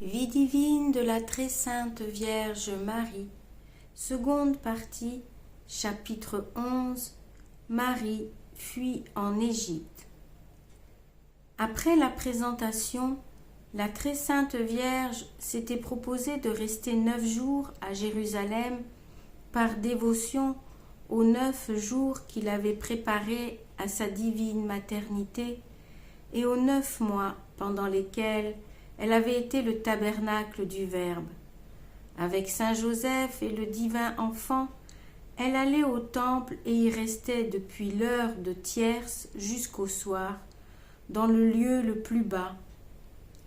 Vie divine de la très sainte Vierge Marie, seconde partie, chapitre 11. Marie fuit en Égypte. Après la présentation, la très sainte Vierge s'était proposée de rester 9 jours à Jérusalem par dévotion aux 9 jours qu'il avait préparés à sa divine maternité et aux 9 mois pendant lesquels elle avait été le tabernacle du Verbe. Avec Saint Joseph et le divin enfant, elle allait au temple et y restait depuis l'heure de tierce jusqu'au soir, dans le lieu le plus bas.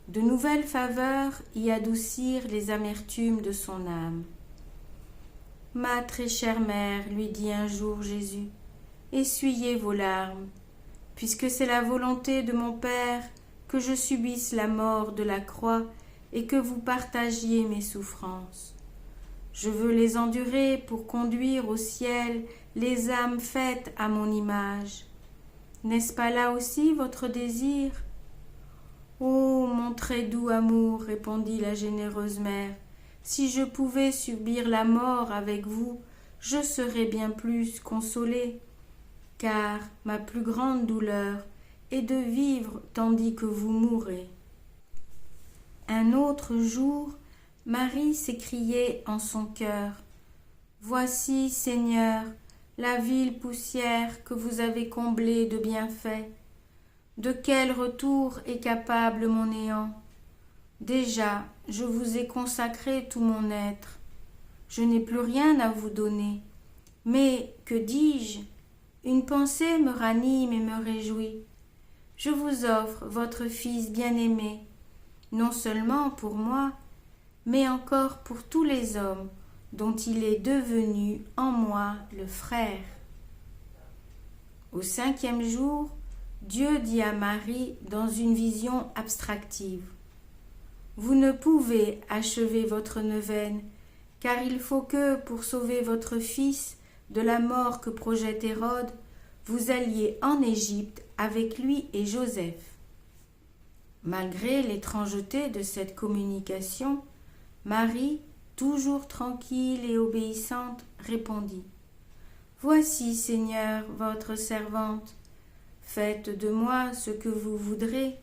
De nouvelles faveurs y adoucirent les amertumes de son âme. « Ma très chère mère, lui dit un jour Jésus, essuyez vos larmes, puisque c'est la volonté de mon Père que je subisse la mort de la croix et que vous partagiez mes souffrances. Je veux les endurer pour conduire au ciel les âmes faites à mon image. N'est-ce pas là aussi votre désir ? Ô mon très doux amour, répondit la généreuse mère, si je pouvais subir la mort avec vous, je serais bien plus consolée, car ma plus grande douleur et de vivre tandis que vous mourrez. » Un autre jour, Marie s'écriait en son cœur : « Voici, Seigneur, la vile poussière que vous avez comblée de bienfaits. De quel retour est capable mon néant ? Déjà, je vous ai consacré tout mon être. Je n'ai plus rien à vous donner. Mais, que dis-je ? Une pensée me ranime et me réjouit. Je vous offre votre Fils bien-aimé, non seulement pour moi, mais encore pour tous les hommes dont il est devenu en moi le frère. » Au 5e jour, Dieu dit à Marie dans une vision abstractive : « Vous ne pouvez achever votre neuvaine, car il faut que, pour sauver votre fils de la mort que projette Hérode, vous alliez en Égypte avec lui et Joseph. » Malgré l'étrangeté de cette communication, Marie, toujours tranquille et obéissante, répondit : « Voici, Seigneur, votre servante. Faites de moi ce que vous voudrez.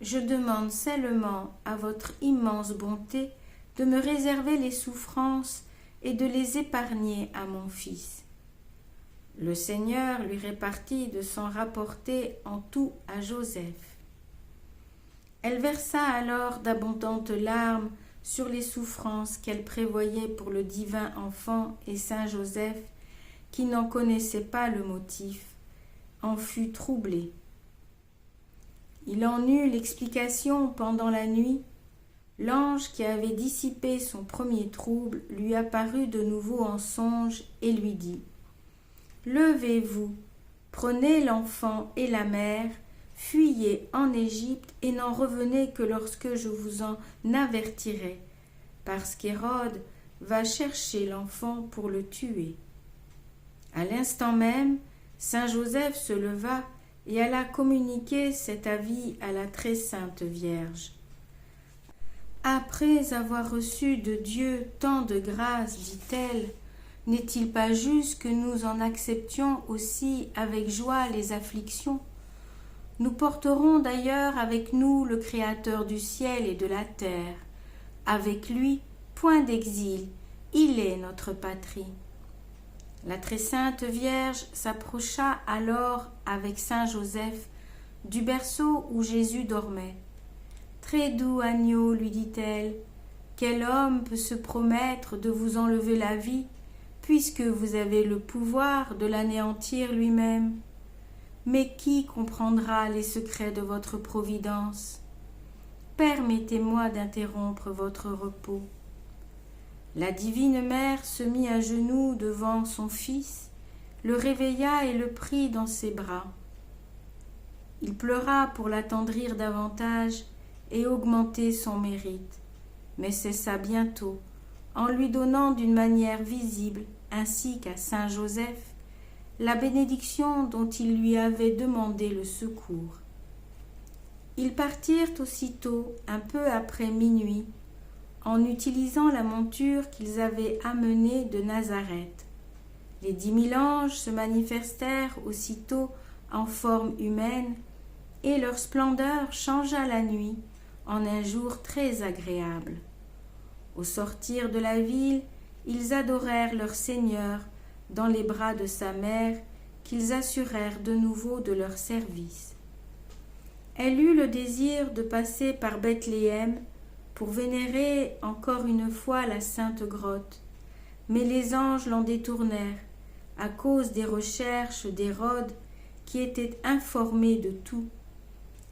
Je demande seulement à votre immense bonté de me réserver les souffrances et de les épargner à mon fils. » Le Seigneur lui répartit de s'en rapporter en tout à Joseph. Elle versa alors d'abondantes larmes sur les souffrances qu'elle prévoyait pour le divin enfant, et Saint Joseph, qui n'en connaissait pas le motif, en fut troublé. Il en eut l'explication pendant la nuit. L'ange qui avait dissipé son premier trouble lui apparut de nouveau en songe et lui dit : « Levez-vous, prenez l'enfant et la mère, fuyez en Égypte et n'en revenez que lorsque je vous en avertirai, parce qu'Hérode va chercher l'enfant pour le tuer. » À l'instant même, Saint Joseph se leva et alla communiquer cet avis à la très sainte Vierge. « Après avoir reçu de Dieu tant de grâces, dit-elle, n'est-il pas juste que nous en acceptions aussi avec joie les afflictions ? Nous porterons d'ailleurs avec nous le Créateur du ciel et de la terre. Avec lui, point d'exil, il est notre patrie. » La très sainte Vierge s'approcha alors avec Saint Joseph du berceau où Jésus dormait. « Très doux agneau, lui dit-elle, quel homme peut se promettre de vous enlever la vie, puisque vous avez le pouvoir de l'anéantir lui-même ? Mais qui comprendra les secrets de votre providence ? Permettez-moi d'interrompre votre repos. » La divine mère se mit à genoux devant son fils, le réveilla et le prit dans ses bras. Il pleura pour l'attendrir davantage et augmenter son mérite, mais cessa bientôt, en lui donnant d'une manière visible, ainsi qu'à Saint Joseph, la bénédiction dont il lui avait demandé le secours. Ils partirent aussitôt, un peu après minuit, en utilisant la monture qu'ils avaient amenée de Nazareth. Les 10 000 anges se manifestèrent aussitôt en forme humaine, et leur splendeur changea la nuit en un jour très agréable. Au sortir de la ville, ils adorèrent leur Seigneur dans les bras de sa mère, qu'ils assurèrent de nouveau de leur service. Elle eut le désir de passer par Bethléem pour vénérer encore une fois la sainte grotte, mais les anges l'en détournèrent à cause des recherches d'Hérode qui était informé de tout.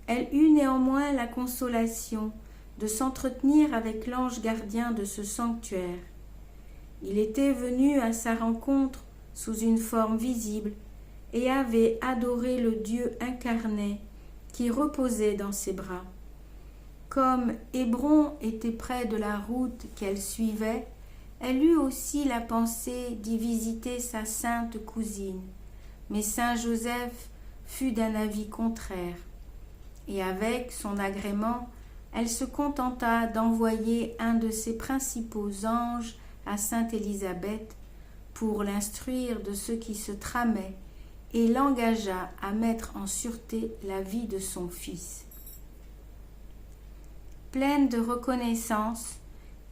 Elle eut néanmoins la consolation de s'entretenir avec l'ange gardien de ce sanctuaire. Il était venu à sa rencontre sous une forme visible et avait adoré le Dieu incarné qui reposait dans ses bras. Comme Hébron était près de la route qu'elle suivait, elle eut aussi la pensée d'y visiter sa sainte cousine, mais saint Joseph fut d'un avis contraire, et avec son agrément, elle se contenta d'envoyer un de ses principaux anges à sainte Élisabeth pour l'instruire de ce qui se tramait et l'engagea à mettre en sûreté la vie de son fils. Pleine de reconnaissance,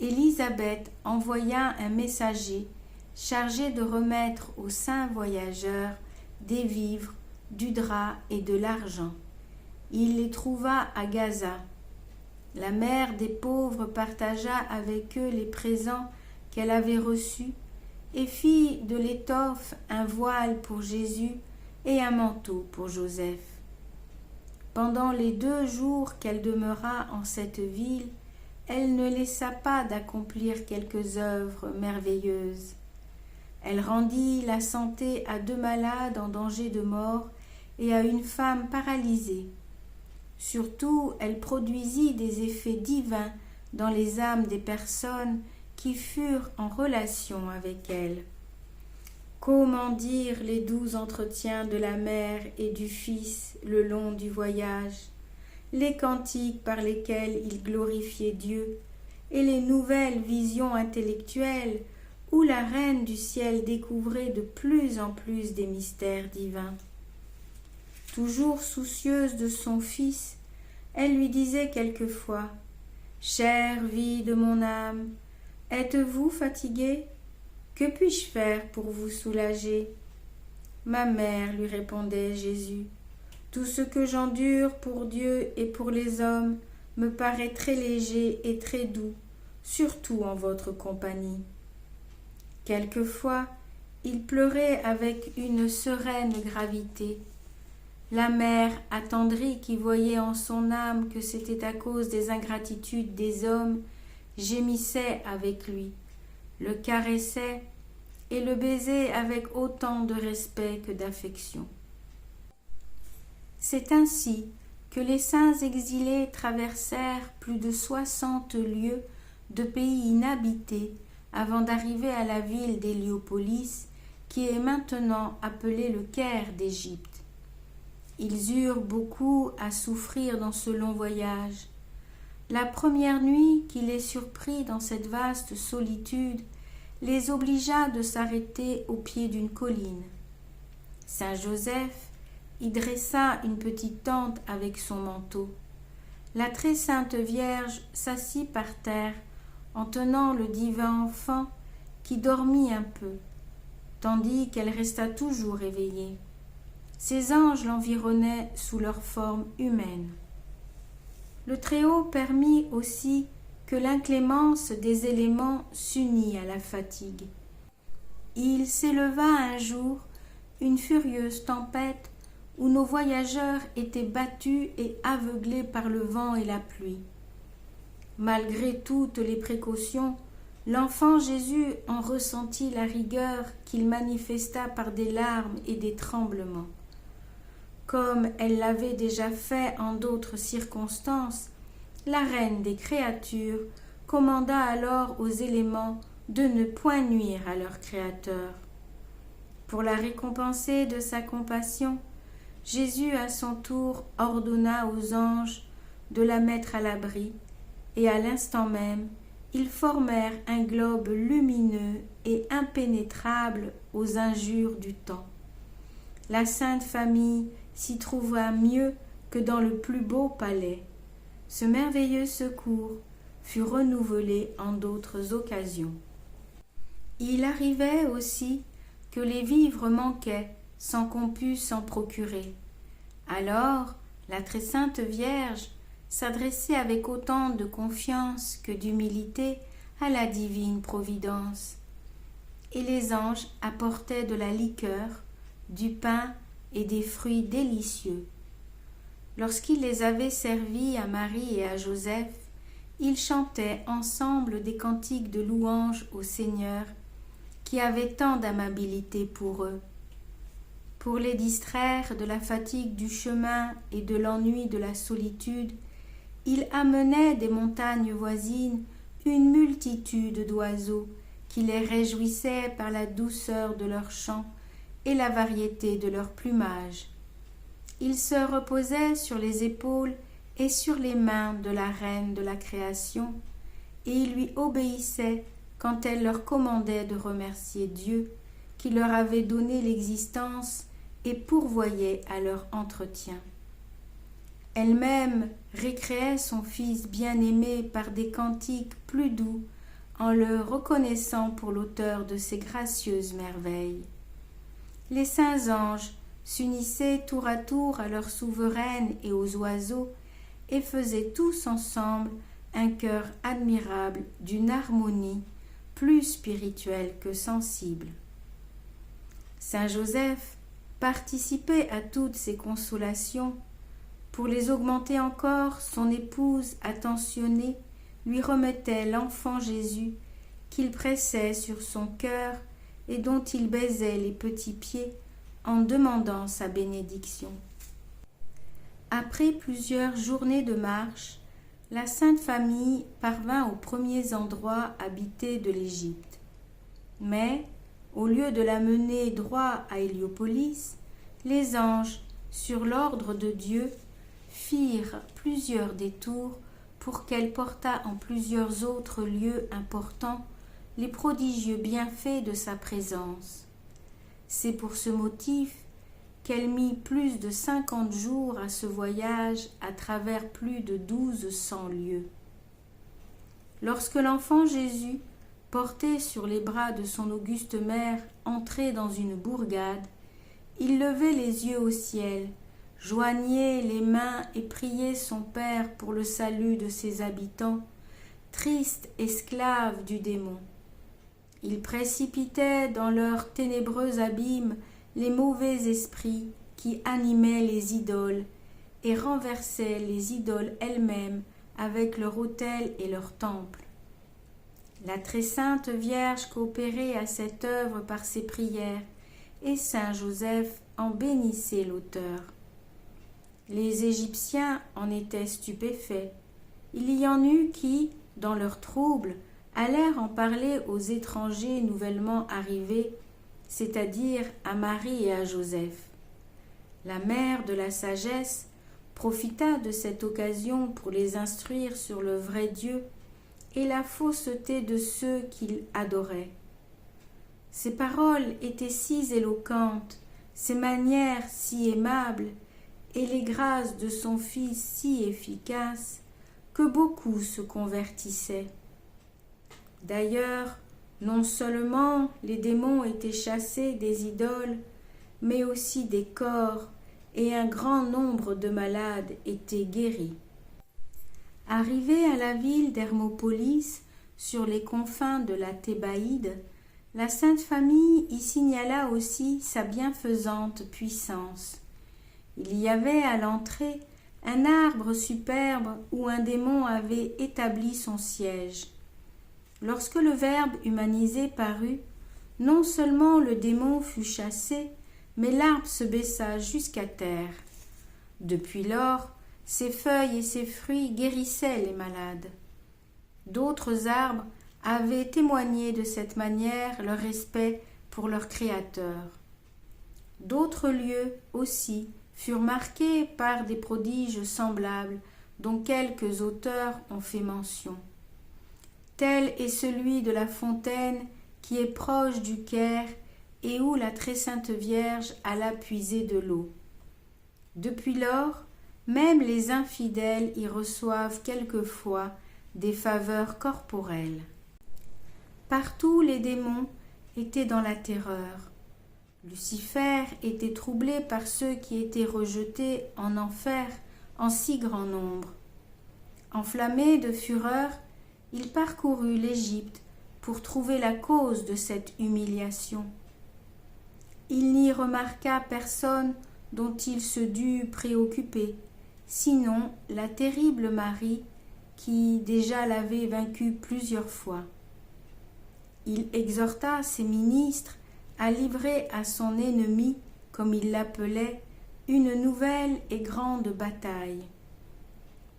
Élisabeth envoya un messager chargé de remettre aux saints voyageurs des vivres, du drap et de l'argent. Il les trouva à Gaza. La mère des pauvres partagea avec eux les présents qu'elle avait reçus et fit de l'étoffe un voile pour Jésus et un manteau pour Joseph. Pendant les 2 jours qu'elle demeura en cette ville, elle ne laissa pas d'accomplir quelques œuvres merveilleuses. Elle rendit la santé à 2 malades en danger de mort et à une femme paralysée. Surtout, elle produisit des effets divins dans les âmes des personnes qui furent en relation avec elle. Comment dire les doux entretiens de la mère et du fils le long du voyage, les cantiques par lesquels ils glorifiaient Dieu, et les nouvelles visions intellectuelles où la reine du ciel découvrait de plus en plus des mystères divins. Toujours soucieuse de son fils, elle lui disait quelquefois « Chère vie de mon âme, êtes-vous fatiguée ? Que puis-je faire pour vous soulager ?» Ma mère, lui répondait Jésus, tout ce que j'endure pour Dieu et pour les hommes me paraît très léger et très doux, surtout en votre compagnie. Quelquefois, il pleurait avec une sereine gravité. La mère attendrie qui voyait en son âme que c'était à cause des ingratitudes des hommes, gémissait avec lui, le caressait et le baisait avec autant de respect que d'affection. C'est ainsi que les saints exilés traversèrent plus de 60 lieues de pays inhabités avant d'arriver à la ville d'Héliopolis, qui est maintenant appelée le Caire d'Égypte. Ils eurent beaucoup à souffrir dans ce long voyage. La première nuit qui les surprit dans cette vaste solitude les obligea de s'arrêter au pied d'une colline. Saint Joseph y dressa une petite tente avec son manteau. La très sainte Vierge s'assit par terre en tenant le divin enfant qui dormit un peu, tandis qu'elle resta toujours éveillée. Ses anges l'environnaient sous leur forme humaine. Le Très-Haut permit aussi que l'inclémence des éléments s'unit à la fatigue. Il s'éleva un jour une furieuse tempête où nos voyageurs étaient battus et aveuglés par le vent et la pluie. Malgré toutes les précautions, l'enfant Jésus en ressentit la rigueur qu'il manifesta par des larmes et des tremblements. Comme elle l'avait déjà fait en d'autres circonstances, la reine des créatures commanda alors aux éléments de ne point nuire à leur Créateur. Pour la récompenser de sa compassion, Jésus à son tour ordonna aux anges de la mettre à l'abri, et à l'instant même, ils formèrent un globe lumineux et impénétrable aux injures du temps. La Sainte Famille s'y trouva mieux que dans le plus beau palais. Ce merveilleux secours fut renouvelé en d'autres occasions. Il arrivait aussi que les vivres manquaient sans qu'on pût s'en procurer. Alors, la très sainte Vierge s'adressait avec autant de confiance que d'humilité à la divine providence. Et les anges apportaient de la liqueur, du pain et des fruits délicieux. Lorsqu'ils les avaient servis à Marie et à Joseph, ils chantaient ensemble des cantiques de louange au Seigneur, qui avait tant d'amabilité pour eux. Pour les distraire de la fatigue du chemin et de l'ennui de la solitude, il amenait des montagnes voisines une multitude d'oiseaux qui les réjouissaient par la douceur de leur chant et la variété de leur plumage. Ils se reposaient sur les épaules et sur les mains de la reine de la création, et ils lui obéissaient quand elle leur commandait de remercier Dieu qui leur avait donné l'existence et pourvoyait à leur entretien. Elle-même récréait son Fils bien-aimé par des cantiques plus doux, en le reconnaissant pour l'auteur de ces gracieuses merveilles. Les saints anges s'unissaient tour à tour à leur souveraine et aux oiseaux, et faisaient tous ensemble un chœur admirable d'une harmonie plus spirituelle que sensible. Saint Joseph participait à toutes ces consolations. Pour les augmenter encore, son épouse attentionnée lui remettait l'enfant Jésus qu'il pressait sur son cœur et dont il baisait les petits pieds en demandant sa bénédiction. Après plusieurs journées de marche, la Sainte Famille parvint aux premiers endroits habités de l'Égypte. Mais, au lieu de la mener droit à Héliopolis, les anges, sur l'ordre de Dieu, firent plusieurs détours pour qu'elle portât en plusieurs autres lieux importants les prodigieux bienfaits de sa présence. C'est pour ce motif qu'elle mit plus de 50 jours à ce voyage à travers plus de 1200 lieues. Lorsque l'enfant Jésus, porté sur les bras de son auguste mère, entrait dans une bourgade, il levait les yeux au ciel, joignait les mains et priait son Père pour le salut de ses habitants, tristes esclaves du démon. Il précipitait dans leur ténébreux abîme les mauvais esprits qui animaient les idoles et renversaient les idoles elles-mêmes avec leur autel et leur temple. La très sainte Vierge coopérait à cette œuvre par ses prières, et saint Joseph en bénissait l'auteur. Les Égyptiens en étaient stupéfaits. Il y en eut qui, dans leur trouble, allèrent en parler aux étrangers nouvellement arrivés, c'est-à-dire à Marie et à Joseph. La mère de la sagesse profita de cette occasion pour les instruire sur le vrai Dieu et la fausseté de ceux qu'il adorait. Ses paroles étaient si éloquentes, ses manières si aimables, et les grâces de son Fils si efficaces, que beaucoup se convertissaient. D'ailleurs, non seulement les démons étaient chassés des idoles, mais aussi des corps, et un grand nombre de malades étaient guéris. Arrivée à la ville d'Hermopolis, sur les confins de la Thébaïde, la Sainte Famille y signala aussi sa bienfaisante puissance. Il y avait à l'entrée un arbre superbe où un démon avait établi son siège. Lorsque le Verbe humanisé parut, non seulement le démon fut chassé, mais l'arbre se baissa jusqu'à terre. Depuis lors, ses feuilles et ses fruits guérissaient les malades. D'autres arbres avaient témoigné de cette manière leur respect pour leur Créateur. D'autres lieux aussi furent marqués par des prodiges semblables, dont quelques auteurs ont fait mention. Tel est celui de la fontaine qui est proche du Caire et où la très sainte Vierge alla puiser de l'eau. Depuis lors, même les infidèles y reçoivent quelquefois des faveurs corporelles. Partout les démons étaient dans la terreur. Lucifer était troublé par ceux qui étaient rejetés en enfer en si grand nombre. Enflammé de fureur, il parcourut l'Égypte pour trouver la cause de cette humiliation. Il n'y remarqua personne dont il se dut préoccuper, sinon la terrible Marie qui déjà l'avait vaincu plusieurs fois. Il exhorta ses ministres à livrer à son ennemi, comme il l'appelait, une nouvelle et grande bataille.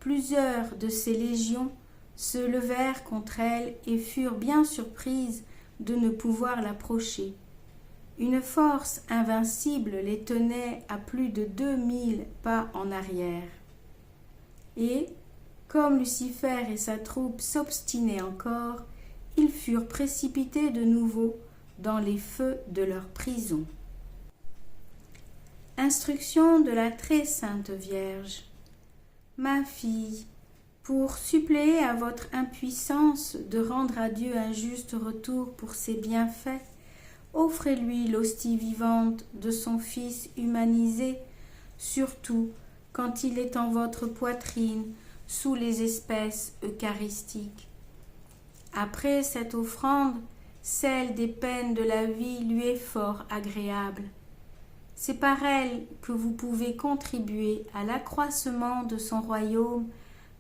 Plusieurs de ses légions se levèrent contre elle et furent bien surprises de ne pouvoir l'approcher. Une force invincible les tenait à plus de 2000 pas en arrière. Et, comme Lucifer et sa troupe s'obstinaient encore, ils furent précipités de nouveau dans les feux de leur prison. Instruction de la très sainte Vierge. Ma fille, pour suppléer à votre impuissance de rendre à Dieu un juste retour pour ses bienfaits, offrez-lui l'hostie vivante de son Fils humanisé, surtout quand il est en votre poitrine sous les espèces eucharistiques. Après cette offrande, celle des peines de la vie lui est fort agréable. C'est par elle que vous pouvez contribuer à l'accroissement de son royaume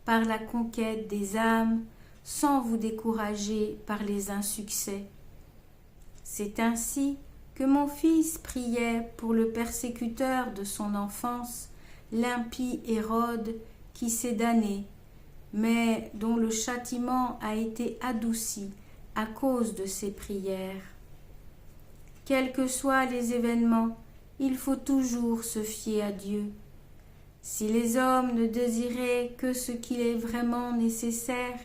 par la conquête des âmes, sans vous décourager par les insuccès. C'est ainsi que mon fils priait pour le persécuteur de son enfance, l'impie Hérode, qui s'est damné, mais dont le châtiment a été adouci à cause de ses prières. Quels que soient les événements, il faut toujours se fier à Dieu. Si les hommes ne désiraient que ce qu'il est vraiment nécessaire,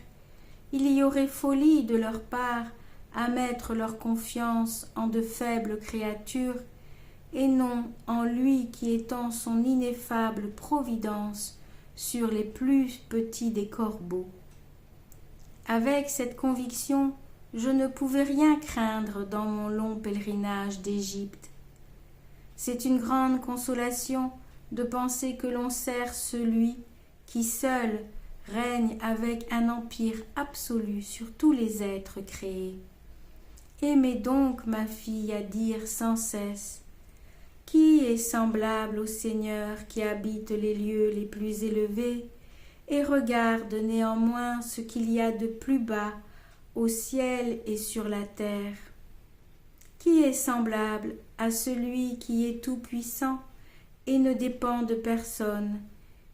il y aurait folie de leur part à mettre leur confiance en de faibles créatures et non en lui qui étend son ineffable providence sur les plus petits des corbeaux. Avec cette conviction, je ne pouvais rien craindre dans mon long pèlerinage d'Égypte. C'est une grande consolation de penser que l'on sert celui qui seul règne avec un empire absolu sur tous les êtres créés. Aimez donc, ma fille, à dire sans cesse: qui est semblable au Seigneur qui habite les lieux les plus élevés et regarde néanmoins ce qu'il y a de plus bas au ciel et sur la terre? Qui est semblable à celui qui est tout-puissant et ne dépend de personne,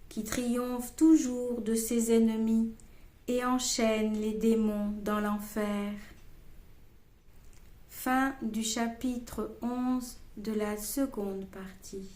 qui triomphe toujours de ses ennemis et enchaîne les démons dans l'enfer? Fin du chapitre 11 de la seconde partie.